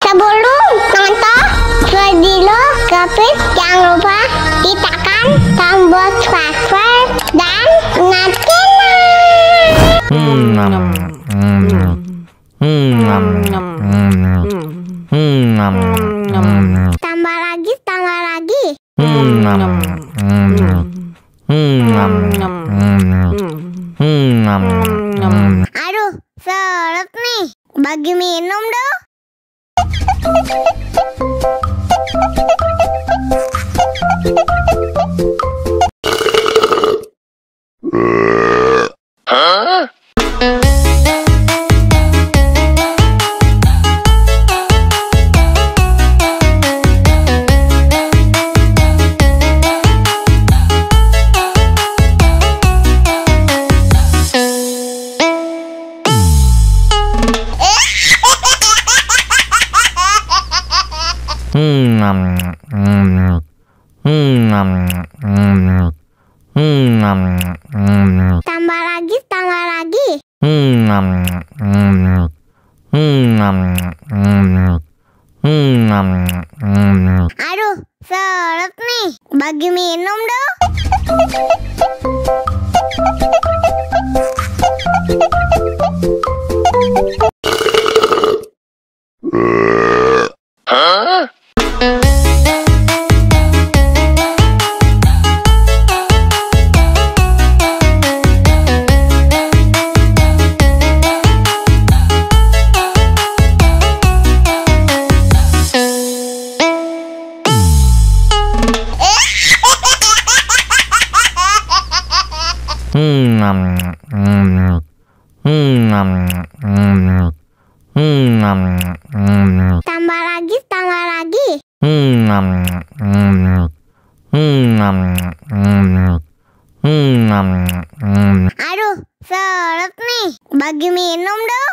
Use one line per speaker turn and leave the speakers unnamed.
Sebelum nonton video Gapit, jangan lupa tekan tombol subscribe dan tambah lagi. Aduh, seret nih. Bagi minum dong. Tambah lagi. Aduh, seret nih. Bagi minum dong. Tambah lagi. Aduh, seret nih. Bagi minum dong.